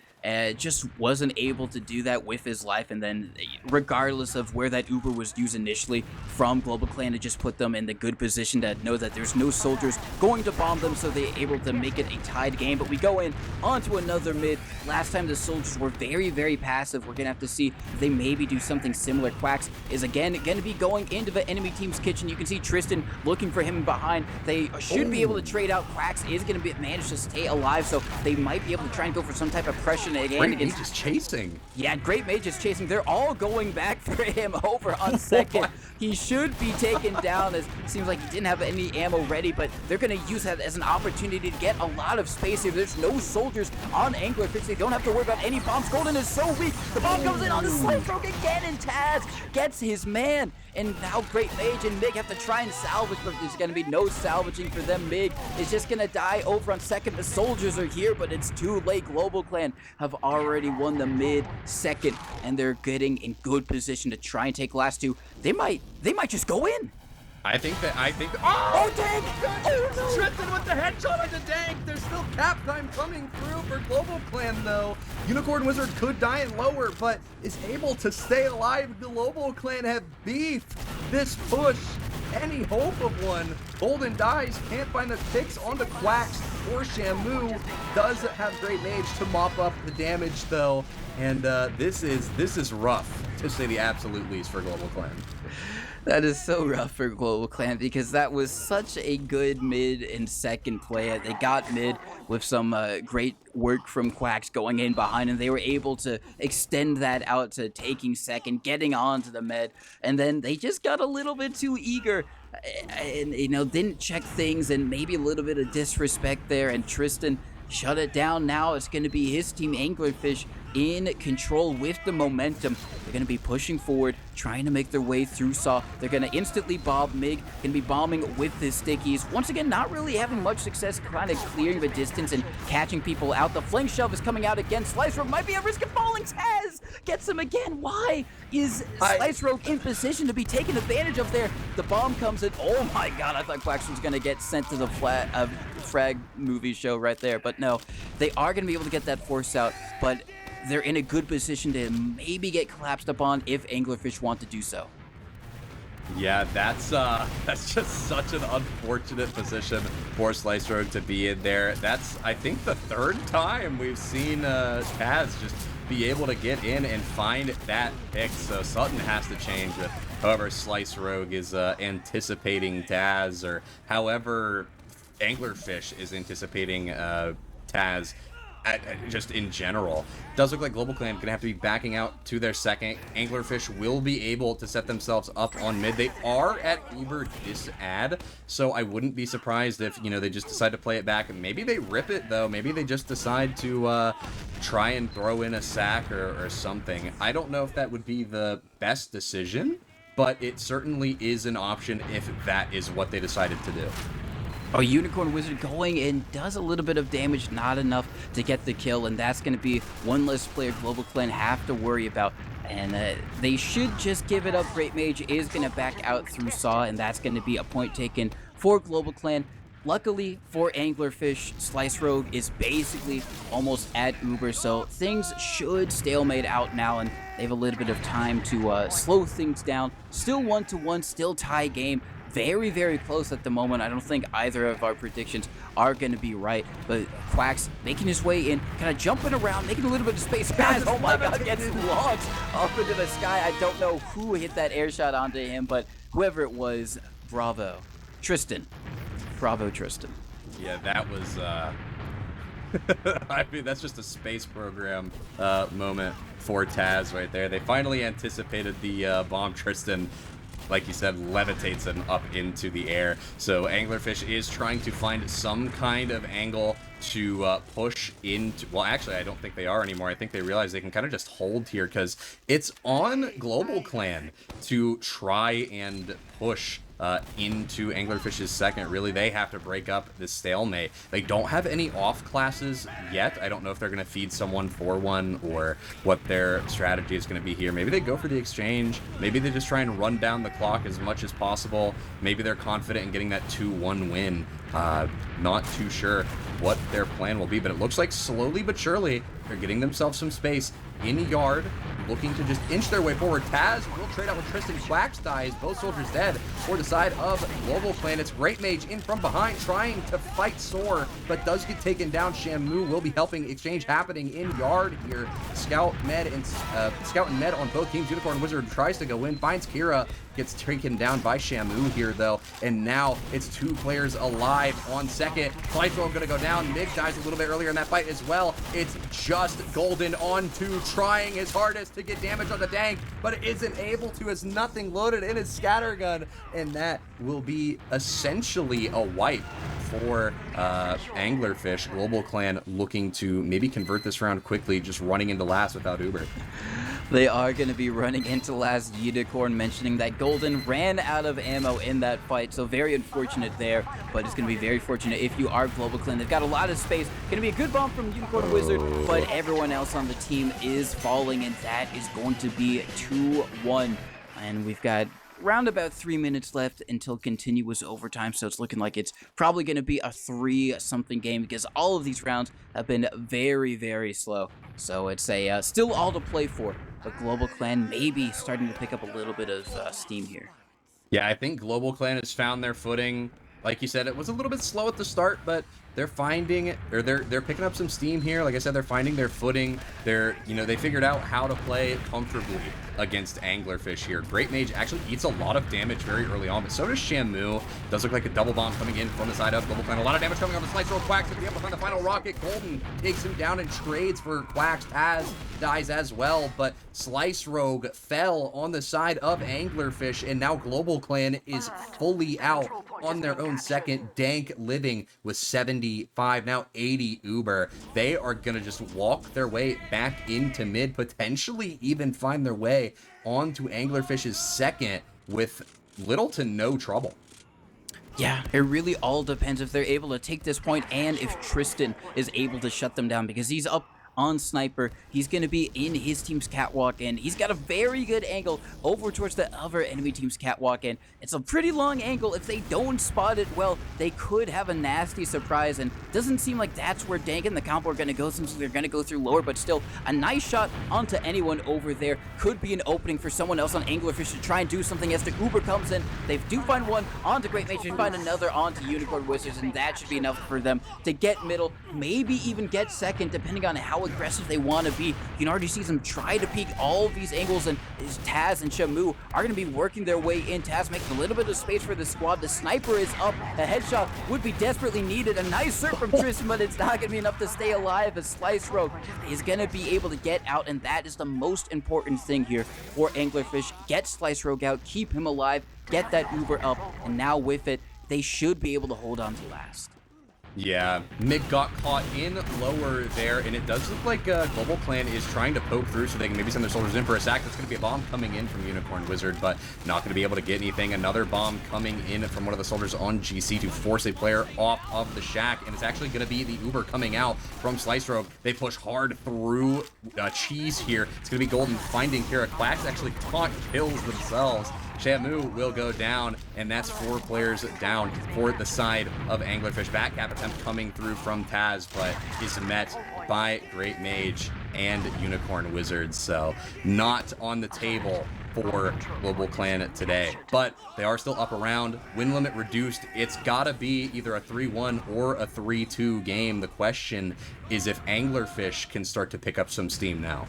just wasn't able to do that with his life. And then regardless of where that Uber was used initially from GlobalClan, it just put them in the good position to know that there's no soldiers going to bomb them, so they're able to make it a tied game. But we go in onto another mid. Last time the soldiers were very, very passive. We're gonna have to see if they maybe do something similar. Quacks is again gonna be going into the enemy team's kitchen. You can see Tristan looking for him behind. They should be able to trade out. Quacks is gonna manage to stay alive, so they might be able to try and go for some type of pressure position again Great against... Mage is chasing. Yeah, Great Mage is chasing. They're all going back for him over on second. He should be taken down, as it seems like he didn't have any ammo ready, but they're going to use that as an opportunity to get a lot of space here. There's no soldiers on Anglerfish. They don't have to worry about any bombs. Golden is so weak. The bomb comes in on the slice stroke again, and Taz gets his man. And now Great Mage and Mig have to try and salvage, but there's going to be no salvaging for them. Mig is just going to die over on second. The soldiers are here, but it's too late. GlobalClan have already won the mid-second, and they're getting in good position to try and take last two. They might just go in. I think Oh, dang! Oh, no! Tristan with the headshot on the Dank. There's still cap time coming through for GlobalClan, though. Unicorn Wizard could die and lower, but is able to stay alive. GlobalClan have beefed this push. Any hope of one. Golden dies, can't find the picks onto Quacks or Shamu. Does have Great Mage to mop up the damage, though. And this is rough, to say the absolute least, for GlobalClan. That is so rough for GlobalClan, because that was such a good mid and second play. They got mid with some great work from Quacks going in behind, and they were able to extend that out to taking second, getting onto the med, and then they just got a little bit too eager and, you know, didn't check things, and maybe a little bit of disrespect there, and Tristan shut it down. Now it's going to be his team, Anglerfish, in control with the momentum. They're going to be pushing forward, trying to make their way through Saw. They're going to instantly bob. Mig going to be bombing with his stickies. Once again, not really having much success kind of clearing the distance and catching people out. The flank shove is coming out again. Slice Rogue might be at risk of falling. Taz gets him again. Why is Slice Rogue in position to be taken advantage of there? The bomb comes in. Oh my god, I thought Quacks was going to get sent to the frag movie show right there. But no, they are going to be able to get that force out, but they're in a good position to maybe get collapsed upon if Anglerfish want to do so. Yeah, that's just such an unfortunate position for Slice Rogue to be in there. That's, I think, the third time we've seen Taz just be able to get in and find that pick, so something has to change. However Slice Rogue is anticipating Taz, or however Anglerfish is anticipating Taz. Just in general, does look like GlobalClan gonna have to be backing out to their second. Anglerfish will be able to set themselves up on mid. They are at Uber disad, so I wouldn't be surprised if, you know, they just decide to play it back. And maybe they rip it, though. Maybe they just decide to try and throw in a sack or something. I don't know if that would be the best decision, but it certainly is an option if that is what they decided to do. Oh, Unicorn Wizard going in, does a little bit of damage, not enough to get the kill, and that's going to be one less player GlobalClan have to worry about. And they should just give it up. Great Mage is going to back out through Saw, and that's going to be a point taken for GlobalClan. Luckily for Anglerfish, Slice Rogue is basically almost at Uber, so things should stalemate out now, and they have a little bit of time to slow things down. Still 1-1, still tie game. Very, very close at the moment. I don't think either of our predictions are going to be right, but Quacks making his way in, kind of jumping around, making a little bit of space. Oh my god, gets launched up into the sky. I don't know who hit that air shot onto him, but whoever it was, bravo. Tristan. Bravo, Tristan. Yeah, that was, I mean, that's just a space program moment for Taz right there. They finally anticipated the bomb. Tristan, like you said, levitates him up into the air. So Anglerfish is trying to find some kind of angle to push into... Well, actually, I don't think they are anymore. I think they realize they can kind of just hold here, because it's on GlobalClan to try and push into Anglerfish's second. Really, they have to break up this stalemate. They don't have any off classes yet. I don't know if they're going to feed someone for one or what their strategy is going to be here. Maybe they go for the exchange. Maybe they just try and run down the clock as much as possible. Maybe they're confident in getting that 2-1 win. Not too sure what their plan will be, but it looks like slowly but surely they're getting themselves some space in yard. looking to just inch their way forward. Taz will trade out with Tristan. Quax dies, both soldiers dead for the side of GlobalClan. It's Great Mage in from behind trying to fight Soar, but does get taken down. Shamu will be helping. Exchange happening in yard here. Scout and Med on both teams. Unicorn Wizard tries to go in, finds Kira, gets taken down by Shamu here though, and now it's 2 players alive on second. Flightthrow gonna go down. Mig dies a little bit earlier in that fight as well. It's just Golden on 2, trying his hardest to get damage on the tank, but isn't able to, has nothing loaded in his scattergun, and that will be essentially a wipe for Anglerfish. GlobalClan looking to maybe convert this round quickly, just running into last without Uber. They are going to be running into last. Unicorn mentioning that Golden ran out of ammo in that fight, so very unfortunate there, but it's going to be very fortunate if you are GlobalClan. They've got a lot of space. Going to be a good bomb from Unicorn Wizard, but everyone else on the team is falling, and that is going to be 2-1. And we've got around about 3 minutes left until continuous overtime, so it's looking like it's probably going to be a 3-something game because all of these rounds have been very, very slow. So it's a still all to play for, but GlobalClan maybe starting to pick up a little bit of steam here. Yeah, I think GlobalClan has found their footing. Like you said, it was a little bit slow at the start, but they're finding, or they're picking up some steam here. Like I said, they're finding their footing. They figured out how to play comfortably against Anglerfish here. Great Mage actually eats a lot of damage very early on, but so does Shamu. Does look like a double bomb coming in from the side of GlobalClan. A lot of damage coming on the slice roll. Quax to be able to find the final rocket. Golden takes him down and trades for Quax. Taz dies as well, but Slice Rogue fell on the side of Anglerfish, and now GlobalClan is fully out on their own second. Dank living with 75, now 80 Uber. They are gonna just walk their way back into mid, potentially even find their way onto Anglerfish's second with little to no trouble. Yeah, it really all depends if they're able to take this point and if Tristan is able to shut them down, because he's up on Sniper. He's going to be in his team's catwalk, and he's got a very good angle over towards the other enemy team's catwalk, and it's a pretty long angle. If they don't spot it well, they could have a nasty surprise, and doesn't seem like that's where Dank and the combo are going to go, since they're going to go through lower, but still, a nice shot onto anyone over there could be an opening for someone else on Anglerfish to try and do something as the Uber comes in. They do find one onto Great Mage, they find another onto Unicorn Wizards, and that should be enough for them to get middle, maybe even get second, depending on how aggressive they want to be. You can already see them try to peek all of these angles, and Taz and Shamu are going to be working their way in. Taz making a little bit of space for the squad. The Sniper is up. A headshot would be desperately needed. A nice serve from Tristan, but it's not going to be enough to stay alive, as Slice Rogue is going to be able to get out, and that is the most important thing here for Anglerfish. Get Slice Rogue out, keep him alive, get that Uber up, and now with it, they should be able to hold on to last. Yeah, Mig got caught in lower there, and it does look like GlobalClan is trying to poke through so they can maybe send their soldiers in for a sack. That's going to be a bomb coming in from Unicorn Wizard, but not going to be able to get anything. Another bomb coming in from one of the soldiers on GC to force a player off of the shack, and it's actually going to be the Uber coming out from Slice Rogue. They push hard through Cheese here. It's going to be Golden finding Kira. Quacks actually taunt kills themselves. Shamu will go down, and that's 4 players down for the side of Anglerfish. Backcap attempt coming through from Taz, but is met by Great Mage and Unicorn Wizard, so not on the table for GlobalClan today. But they are still up around. Win limit reduced. It's gotta be either a 3-1 or a 3-2 game. The question is if Anglerfish can start to pick up some steam now.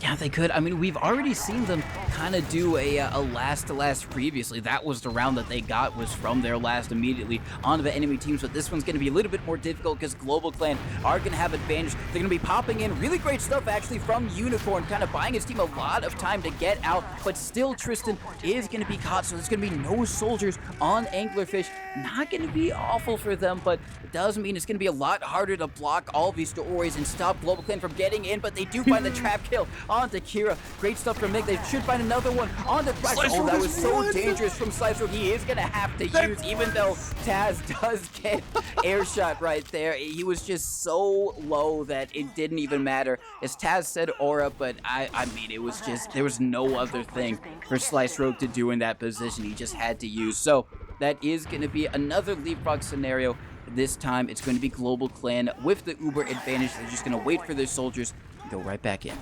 Yeah, they could. I mean, we've already seen them kind of do a last-to-last previously. That was the round that they got, was from their last immediately onto the enemy teams, but this one's going to be a little bit more difficult because GlobalClan are going to have advantage. They're going to be popping in really great stuff, actually, from Unicorn, kind of buying his team a lot of time to get out, but still Tristan is going to be caught, so there's going to be no soldiers on Anglerfish. Not going to be awful for them, but it does mean it's going to be a lot harder to block all these doorways and stop GlobalClan from getting in, but they do find the trap kill onto Kira. Great stuff from Mick. They should find another one onto Quax. Oh, that was so dangerous from Slice Rogue. He is going to have to use, even though Taz does get air shot right there. He was just so low that it didn't even matter. As Taz said aura, but I mean, it was just, there was no other thing for Slice Rogue to do in that position. He just had to use. So that is going to be another leapfrog scenario. This time, it's going to be GlobalClan with the Uber advantage. They're just going to wait for their soldiers and go right back in.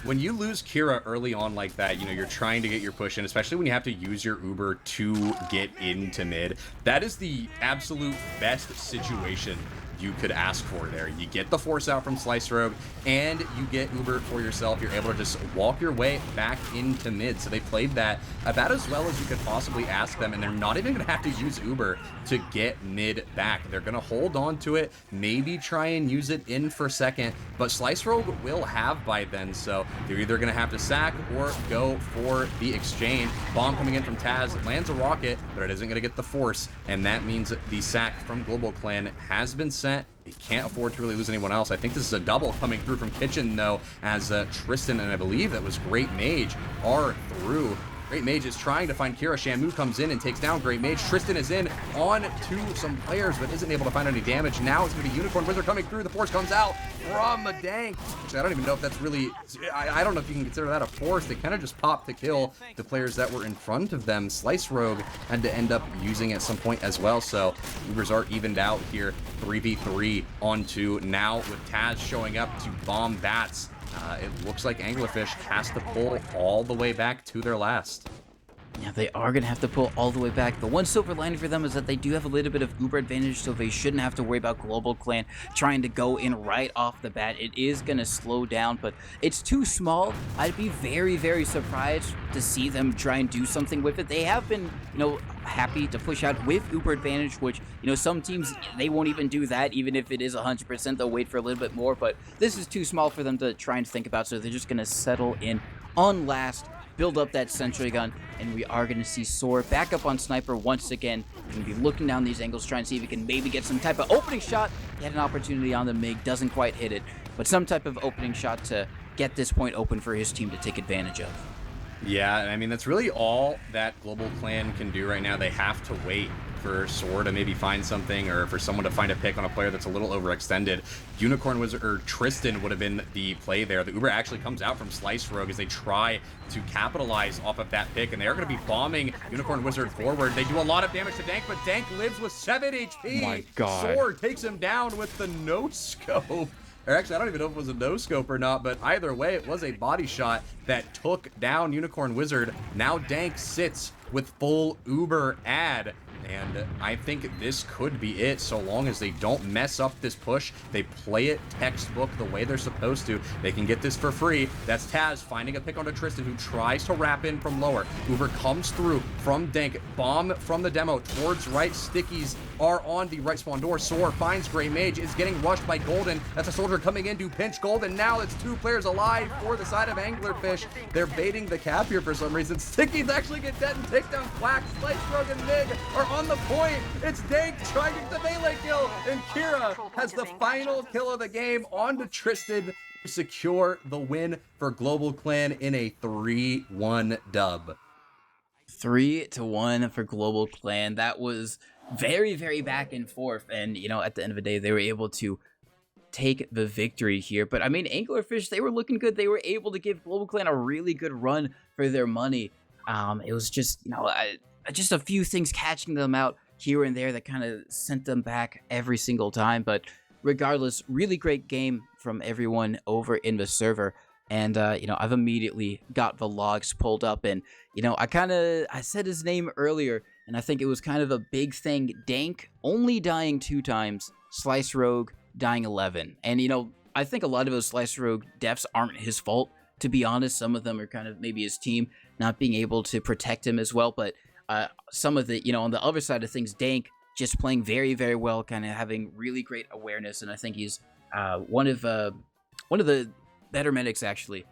when you lose Kira early on like that, you know, you're trying to get your push in, especially when you have to use your Uber to get into mid. That is the absolute best situation you could ask for there. You get the force out from Slice Rogue, and you get Uber for yourself. You're able to just walk your way back into mid. So they played that about as well as you could possibly ask them, and they're not even going to have to use Uber to get mid back. They're going to hold on to it, maybe try and use it in for second, but Slice Rogue will have by then, so they're either going to have to sack or go for the exchange. Bomb coming in from Taz, lands a rocket, but it isn't going to get the force, and that means the sack from GlobalClan has been sent. He can't afford to really lose anyone else. I think this is a double coming through from Kitchen, though, as Tristan, and I believe that was Great Mage, are through. Great Mage is trying to find Kira. Shamu comes in and takes down Great Mage. Tristan is in on to some players, but isn't able to find any damage. Now it's going to be Unicorn Wizard coming through. The force comes out from Dank. Actually, I don't even know if that's really... I don't know if you can consider that a force. They kind of just popped to kill the players that were in front of them. Slice Rogue had to end up using at some point as well, so Ubers are evened out here. 3v3 on 2 now with Taz showing up to bomb bats. It looks like Anglerfish has to pull all the way back to their last. Yeah, they are going to have to pull all the way back. The one silver lining for them is that they do have a little bit of Uber advantage, so they shouldn't have to worry about GlobalClan trying to go in right off the bat. It is going to slow down, but it's too small. I'd be very, very surprised to see them try and do something with it. They have been, happy to push out with Uber advantage, which, some teams, they won't even do that. Even if it is 100%, they'll wait for a little bit more, but this is too small for them to try and think about, so they're just going to settle in on last, build up that sentry gun, and we are going to see Soar back up on Sniper once again. He's going to be looking down these angles, trying to see if he can maybe get some type of opening shot. He had an opportunity on the MiG, doesn't quite hit it, but some type of opening shot to get this point open for his team to take advantage of. Yeah, I mean, that's really all that GlobalClan can do right now. They have to wait for Soar to maybe find something, or for someone to find a pick on a player that's a little overextended. Unicorn Wizard, or Tristan, would have been the play there. The Uber actually comes out from Slice Rogue as they try to capitalize off of that pick, and they are going to be bombing Unicorn Wizard forward. They do a lot of damage to Dank, but Dank lives with 7 HP. Oh my God. Soar takes him down with the no-scope. Or actually, I don't even know if it was a no-scope or not, but either way, it was a body shot that took down Unicorn Wizard. Now Dank sits with full Uber ad. And I think this could be it, so long as they don't mess up this push. They play it textbook the way they're supposed to. They can get this for free. That's Taz finding a pick onto Tristan, who tries to wrap in from lower. Uber comes through from Dank. Bomb from the demo towards right. Stickies are on the right spawn door. Soar finds Grey Mage, is getting rushed by Golden. That's a soldier coming in to pinch Golden. Now it's 2 players alive for the side of Anglerfish. They're baiting the cap here for some reason. Stickies actually get dead and take down Quack. Slice Rogue and Mig are on the point. It's Dank trying to get the melee kill, and Kira has the final kill of the game onto Tristan to secure the win for GlobalClan in a 3-1 dub. 3-1 for GlobalClan. That was very, very back and forth, and at the end of the day, they were able to take the victory here. But I mean, Anglerfish, they were looking good. They were able to give GlobalClan a really good run for their money. It was just just a few things catching them out here and there that kind of sent them back every single time. But regardless, really great game from everyone over in the server. And, I've immediately got the logs pulled up, and, I said his name earlier, and I think it was kind of a big thing. Dank only dying 2 times, Slice Rogue dying 11. And, I think a lot of those Slice Rogue deaths aren't his fault, to be honest. Some of them are kind of maybe his team not being able to protect him as well, but some of the, on the other side of things, Dank just playing very, very well, kind of having really great awareness, and I think he's one of the better medics, actually.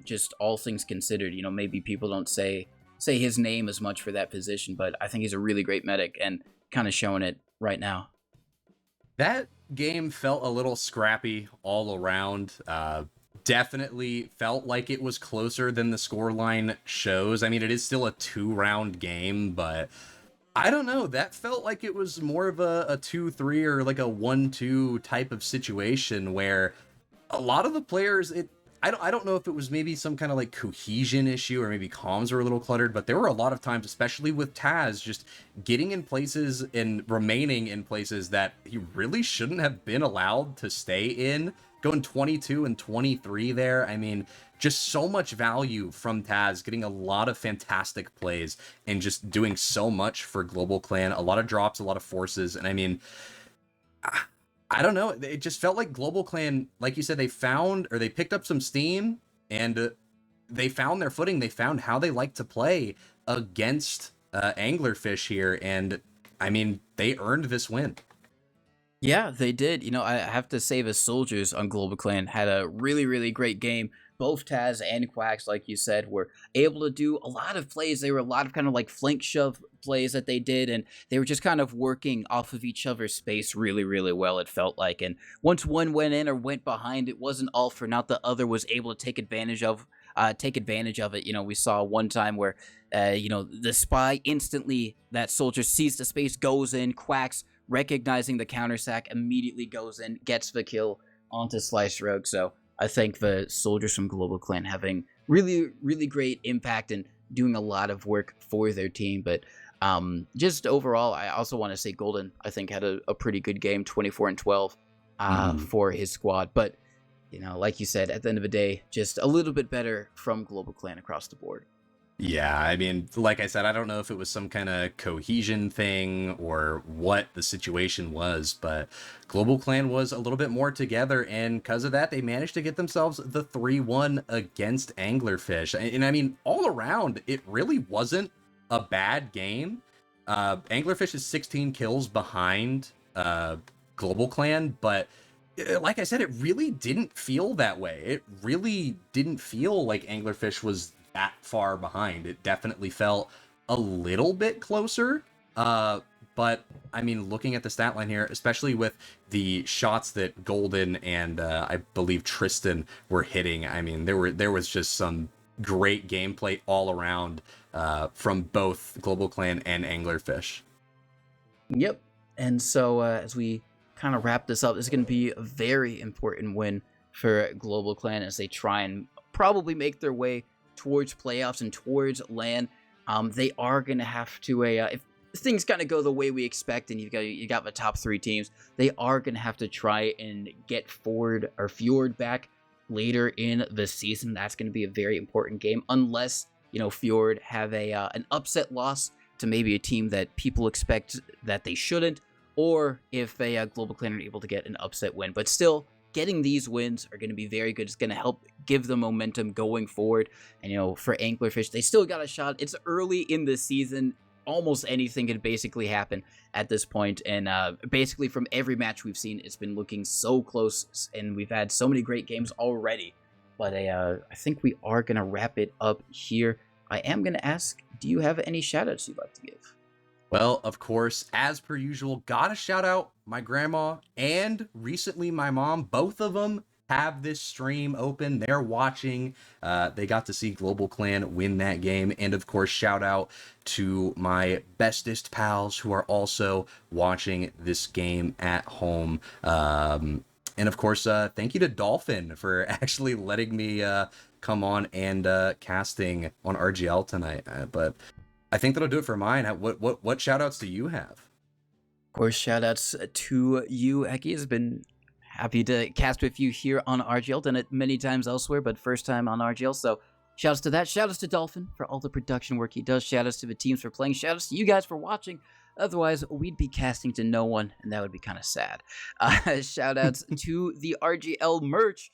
Just all things considered, maybe people don't say his name as much for that position, but I think he's a really great medic and kind of showing it right now. That game felt a little scrappy all around. Definitely felt like it was closer than the scoreline shows. I mean, it is still a 2-round game, but I don't know. That felt like it was more of a 2-3 or like a 1-2 type of situation where a lot of the players, I don't know if it was maybe some kind of like cohesion issue or maybe comms were a little cluttered, but there were a lot of times, especially with Taz, just getting in places and remaining in places that he really shouldn't have been allowed to stay in. going 22 and 23 there. I mean, just so much value from Taz, getting a lot of fantastic plays and just doing so much for Global Clan. A lot of drops, a lot of forces. And I mean, I don't know. It just felt like Global Clan, like you said, they picked up some steam and they found their footing. They found how they like to play against Anglerfish here. And I mean, they earned this win. Yeah, they did. I have to say the soldiers on Global Clan had a really, really great game. Both Taz and Quacks, like you said, were able to do a lot of plays. They were a lot of kind of like flank shove plays that they did, and they were just kind of working off of each other's space really, really well, it felt like. And once one went in or went behind, it wasn't all for naught. The other was able to take advantage of it. We saw one time where the spy instantly, that soldier sees the space, goes in, Quacks recognizing the counter sack, immediately goes in, gets the kill onto Slice Rogue. So I think the soldiers from Global Clan having really, really great impact and doing a lot of work for their team. But just overall, I also want to say Golden, I think, had a pretty good game, 24 and 12 for his squad. But, like you said, at the end of the day, just a little bit better from Global Clan across the board. Yeah, I mean, like I said, I don't know if it was some kind of cohesion thing or what the situation was, but Global Clan was a little bit more together, and because of that, they managed to get themselves the 3-1 against Anglerfish. And I mean, all around, it really wasn't a bad game. Anglerfish is 16 kills behind Global Clan, but like I said, it really didn't feel that way. It really didn't feel like Anglerfish was that far behind. It definitely felt a little bit closer. But I mean, looking at the stat line here, especially with the shots that Golden and I believe Tristan were hitting, I mean, there was just some great gameplay all around from both Global Clan and Anglerfish. Yep. And so as we kind of wrap this up, this is going to be a very important win for Global Clan as they try and probably make their way towards playoffs and towards LAN. They are going to have to, if things kind of go the way we expect and you got the top 3 teams, they are going to have to try and get Fjord back later in the season. That's going to be a very important game, unless, Fjord have an upset loss to maybe a team that people expect that they shouldn't, or if Global Clan are able to get an upset win. But still, getting these wins are going to be very good. It's going to help give the momentum going forward. And, for Anglerfish, they still got a shot. It's early in the season. Almost anything can basically happen at this point. And basically from every match we've seen, it's been looking so close. And we've had so many great games already. But I think we are going to wrap it up here. I am going to ask, do you have any shout-outs you'd like to give? Well, of course, as per usual, gotta shout out my grandma and recently my mom. Both of them have this stream open. They're watching. They got to see Global Clan win that game. And of course, shout out to my bestest pals who are also watching this game at home. And of course, thank you to Dolphin for actually letting me come on and casting on RGL tonight. But I think that'll do it for mine. What shout outs do you have? Of course, shout outs to you, Eki. Has been happy to cast with you here on RGL. Done it many times elsewhere, but first time on RGL. So shout outs to that. Shout outs to Dolphin for all the production work he does. Shout outs to the teams for playing. Shout outs to you guys for watching. Otherwise, we'd be casting to no one, and that would be kind of sad. Shout outs to the RGL merch.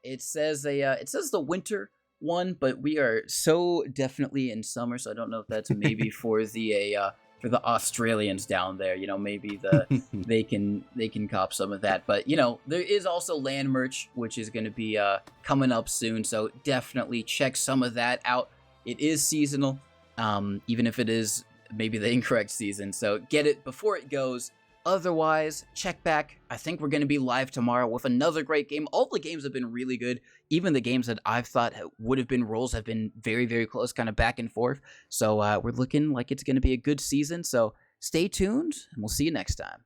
It says the winter one, but we are so definitely in summer, so I don't know if that's maybe for the Australians down there. Maybe they can cop some of that. But there is also LAN merch, which is going to be coming up soon, so definitely check some of that out. It is seasonal, even if it is maybe the incorrect season, so get it before it goes. Otherwise, check back. I think we're going to be live tomorrow with another great game. All the games have been really good. Even the games that I've thought would have been rolls have been very, very close, kind of back and forth. So we're looking like it's going to be a good season. So stay tuned, and we'll see you next time.